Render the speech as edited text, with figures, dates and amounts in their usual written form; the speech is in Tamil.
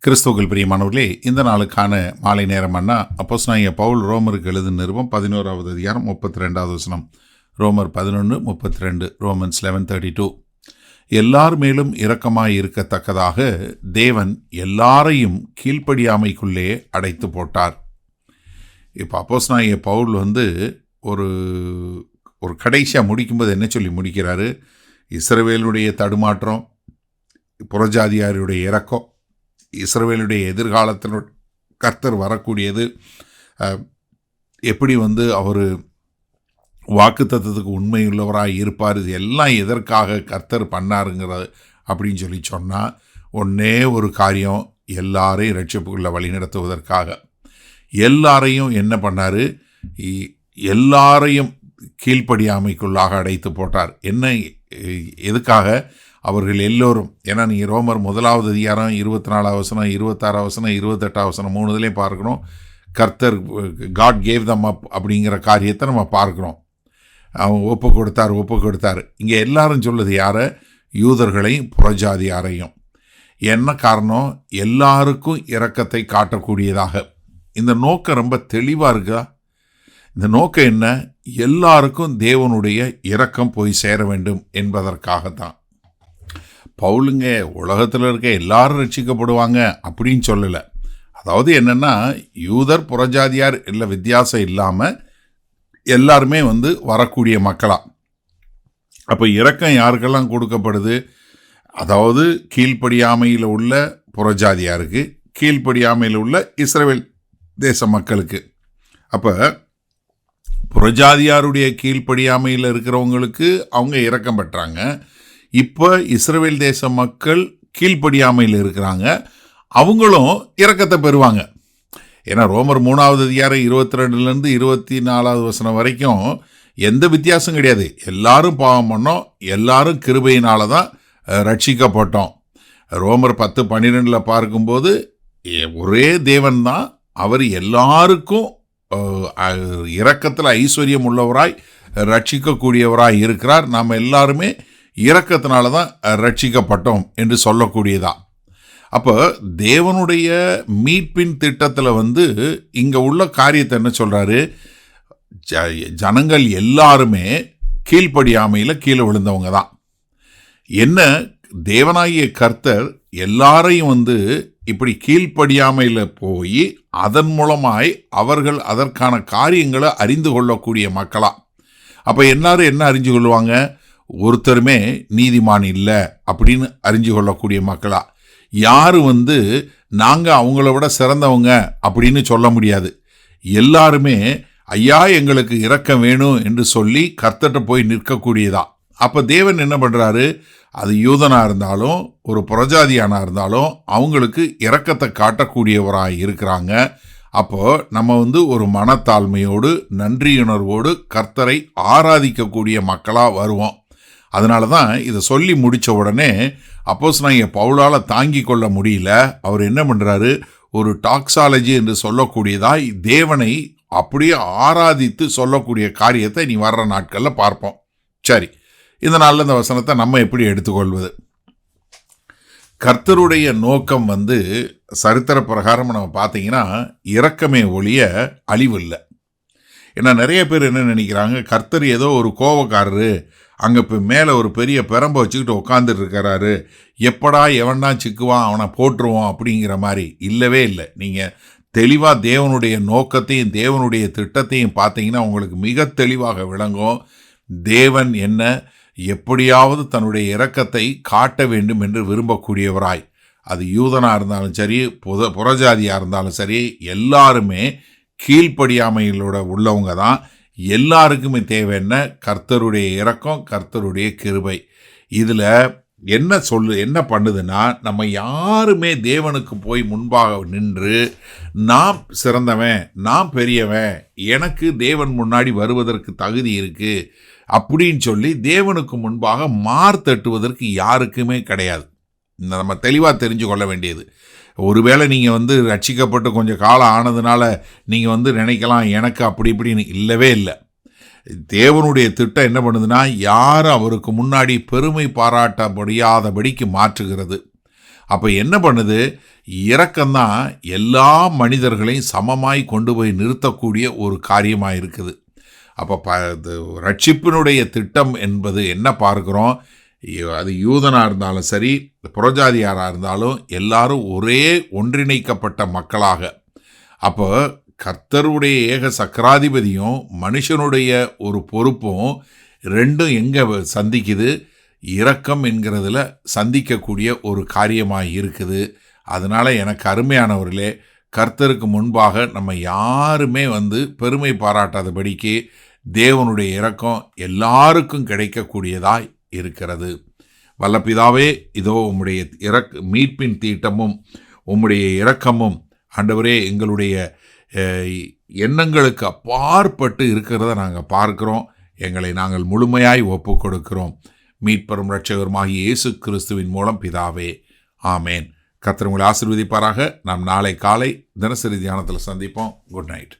கிறிஸ்துவுக்குள் பிரியமானவர்களே, இந்த நாளுக்கான மாலை நேரம் அண்ணா அப்போஸ்தலனாகிய பவுல் ரோமருக்கு எழுதின நிருபம் 11வது அதிகாரம் 32வது வசனம். ரோமர் 11:32, ரோமன்ஸ் 11:32. எல்லார் மேலும் இரக்கமாய் இருக்கத்தக்கதாக தேவன் எல்லாரையும் கீழ்ப்படியாமைக்குள்ளே அடைத்து போட்டார். இப்போ அப்போஸ்தலனாகிய பவுல் ஒரு ஒரு கடைசியாக முடிக்கும்போது என்ன சொல்லி முடிக்கிறாரு? இஸ்ரவேலுடைய தடுமாற்றம், புறஜாதியாருடைய இரக்கம், இஸ்ரவேலுடைய எதிர்காலத்தினோட கர்த்தர் வரக்கூடியது, எப்படி அவர் வாக்குத்தத்தத்துக்கு உண்மையுள்ளவராக இருப்பார், இது எல்லாம் எதற்காக கர்த்தர் பண்ணாருங்கிறது அப்படின்னு சொல்லி சொன்னால், ஒன்றே ஒரு காரியம், எல்லாரையும் ரட்சிப்புக்குள்ள வழி நடத்துவதற்காக. எல்லாரையும் என்ன பண்ணார்? எல்லாரையும் கீழ்ப்படியாமைக்குள்ளாக அடைத்து போட்டார். எதுக்காக? அவர்கள் எல்லோரும், ஏன்னா நீங்கள் ரோமர் 1வது அதிகாரம் 24வது வசனம், 26வது வசனம், 28வது வசனம் 3 பார்க்கணும். கர்த்தர் காட் கேவ் தம் அப் அப்படிங்கிற காரியத்தை நம்ம பார்க்குறோம். அவங்க ஒப்பு கொடுத்தார். இங்கே எல்லாரும் சொல்லுது யாரை? யூதர்களையும் புறஜாதியாரையும். என்ன காரணம்? எல்லாருக்கும் இரக்கத்தை காட்டக்கூடியதாக. இந்த நோக்கம் ரொம்ப தெளிவாக இருக்குதா? இந்த நோக்கம் என்ன? எல்லாருக்கும் தேவனுடைய இரக்கம் போய் சேர வேண்டும் என்பதற்காகத்தான். பவுலுங்க உலகத்தில் இருக்க எல்லாரும் ரட்சிக்கப்படுவாங்க அப்படின்னு சொல்லலை. அதாவது என்னென்னா, யூதர் புறஜாதியார் இல்லை வித்தியாசம் இல்லாமல் எல்லாருமே வரக்கூடிய மக்களா. அப்போ இரக்கம் யாருக்கெல்லாம் கொடுக்கப்படுது? அதாவது கீழ்ப்படியாமையில் உள்ள புறஜாதியாருக்கு, கீழ்ப்படியாமையில் உள்ள இஸ்ரவேல் தேச மக்களுக்கு. அப்போ புறஜாதியாருடைய கீழ்ப்படியாமையில் இருக்கிறவங்களுக்கு அவங்க இரக்கம் பெற்றாங்க. இப்போ இஸ்ரவேல் தேச மக்கள் கீழ்ப்படியாமையில் இருக்கிறாங்க, அவங்களும் இரக்கத்தை பெறுவாங்க. ஏன்னா ரோமர் 3வது அதிகாரம் 22லேருந்து 24வது வசனம் வரைக்கும் எந்த வித்தியாசம் கிடையாது. எல்லாரும் பாவம் பண்ணோம், எல்லாரும் கிருபையினால தான் ரட்சிக்கப்பட்டோம். ரோமர் 10:12 பார்க்கும்போது ஒரே தேவன் தான், அவர் எல்லாருக்கும் இரக்கத்தில் ஐஸ்வர்யம் உள்ளவராய் ரட்சிக்கக்கூடியவராய் இருக்கிறார். நாம் எல்லாருமே இரக்கத்தினால தான் ரட்சிக்கப்பட்டோம் என்று சொல்லக்கூடியதா. அப்போ தேவனுடைய மீட்பின் திட்டத்தில் இங்கே உள்ள காரியத்தை என்ன சொல்கிறாரு? ஜனங்கள் எல்லாருமே கீழ்ப்படியாமையில் கீழே விழுந்தவங்க தான். என்ன, தேவனாகிய கர்த்தர் எல்லாரையும் இப்படி கீழ்ப்படியாமையில் போய் அதன் மூலமாய் அவர்கள் அதற்கான காரியங்களை அறிந்து கொள்ளக்கூடிய மக்களா. அப்போ எல்லாரும் என்ன அறிஞ்சு கொள்வாங்க? ஒருத்தருமே நீதிமான் இல்லை அப்படின்னு அறிஞ்சு கொள்ளக்கூடிய மக்களா. யாரு நாங்கள் அவங்கள விட சிறந்தவங்க அப்படின்னு சொல்ல முடியாது. எல்லாருமே ஐயா எங்களுக்கு இரக்கம் வேணும் என்று சொல்லி கர்த்தர்கிட்ட போய் நிற்கக்கூடியதா. அப்போ தேவன் என்ன பண்ணுறாரு? அது யூதனாக இருந்தாலும் ஒரு புறஜாதியானா இருந்தாலும் அவங்களுக்கு இரக்கத்தை காட்டக்கூடியவராக இருக்கிறாங்க. அப்போது நம்ம ஒரு மனத்தாழ்மையோடு நன்றியுணர்வோடு கர்த்தரை ஆராதிக்கக்கூடிய மக்களாக வருவோம். அதனால தான் இதை சொல்லி முடித்த உடனே அப்போஸ்தலனாகிய பவுலால் தாங்கி கொள்ள முடியல. அவர் என்ன பண்ணுறாரு? ஒரு டாக்ஸாலஜி என்று சொல்லக்கூடியதாய் தேவனை அப்படியே ஆராதித்து சொல்லக்கூடிய காரியத்தை நீ வர்ற நாட்களில் பார்ப்போம். சரி, இந்த நாளில் இந்த வசனத்தை நம்ம எப்படி எடுத்துக்கொள்வது? கர்த்தருடைய நோக்கம் சரித்திர பிரகாரம் நம்ம பார்த்தீங்கன்னா இரக்கமே ஒழிய அழிவு இல்லை. ஏன்னா நிறைய பேர் என்ன நினைக்கிறாங்க? கர்த்தர் ஏதோ ஒரு கோபக்காரரு, அங்கே இப்போ மேலே ஒரு பெரிய பெரம்பை வச்சுக்கிட்டு உட்காந்துட்டு இருக்கிறாரு, எப்படா எவன்டா சிக்குவான் அவனை போட்டுருவோம் அப்படிங்கிற மாதிரி. இல்லவே இல்லை. நீங்கள் தெளிவாக தேவனுடைய நோக்கத்தையும் தேவனுடைய திட்டத்தையும் பார்த்தீங்கன்னா உங்களுக்கு மிக தெளிவாக விளங்கும். தேவன் என்ன எப்படியாவது தன்னுடைய இரக்கத்தை காட்ட வேண்டும் என்று விரும்பக்கூடியவராய், அது யூதனாக இருந்தாலும் சரி புறஜாதியாக இருந்தாலும் சரி, எல்லாருமே கீழ்ப்படியாமைகளோட உள்ளவங்க தான். எல்லாருக்குமே தேவை என்ன? கர்த்தருடைய இரக்கம், கர்த்தருடைய கிருபை. இதில் என்ன பண்ணுதுன்னா, நம்ம யாருமே தேவனுக்கு போய் முன்பாக நின்று நான் சிறந்தவன், நான் பெரியவன், எனக்கு தேவன் முன்னாடி வருவதற்கு தகுதி இருக்குது அப்படின்னு சொல்லி தேவனுக்கு முன்பாக மார்த்தட்டுவதற்கு யாருக்குமே கிடையாது. நம்ம தெளிவாக தெரிஞ்சு கொள்ள வேண்டியது. ஒருவேளை நீங்கள் ரட்சிக்கப்பட்டு கொஞ்சம் காலம் ஆனதுனால நீங்கள் நினைக்கலாம் எனக்கு அப்படி இப்படின்னு. இல்லவே இல்லை. தேவனுடைய திட்டம் என்ன பண்ணுதுன்னா, யாரும் அவருக்கு முன்னாடி பெருமை பாராட்ட முடியாதபடிக்கு மாற்றுகிறது. அப்போ என்ன பண்ணுது? இரக்கம்தான் எல்லா மனிதர்களையும் சமமாய் கொண்டு போய் நிறுத்தக்கூடிய ஒரு காரியமாக இருக்குது. அப்போ ரட்சிப்பினுடைய திட்டம் என்பது என்ன பார்க்குறோம்? அது யூதனாக இருந்தாலும் சரி, புறஜாதியாராக இருந்தாலும் எல்லாரும் ஒரே ஒன்றிணைக்கப்பட்ட மக்களாக. அப்போ கர்த்தருடைய ஏக சக்கராதிபதியும் மனுஷனுடைய ஒரு பொறுப்பும் ரெண்டும் எங்கே சந்திக்குது? இரக்கம் என்கிறதுல சந்திக்கக்கூடிய ஒரு காரியமாக இருக்குது. அதனால் எனக்கு அருமையானவர்களே, கர்த்தருக்கு முன்பாக நம்ம யாருமே பெருமை பாராட்டாதபடிக்கு தேவனுடைய இரக்கம் எல்லாருக்கும் கிடைக்கக்கூடியதாய் இருக்கிறது. வல்ல பிதாவே, இதோ உம்முடைய மீட்பின் தீட்டமும் உம்முடைய இரக்கமும் ஆண்டவரே எங்களுடைய எண்ணங்களுக்கு அப்பாற்பட்டு இருக்கிறத நாங்கள் பார்க்குறோம். எங்களை நாங்கள் முழுமையாய் ஒப்பு கொடுக்கிறோம். மீட்பரும் இரட்சகருமாகிய இயேசு கிறிஸ்துவின் மூலம் பிதாவே, ஆமேன். கர்த்தர் உங்களை ஆசீர்வதிப்பாராக. நாம் நாளை காலை தினசரி தியானத்தில் சந்திப்போம். Good night.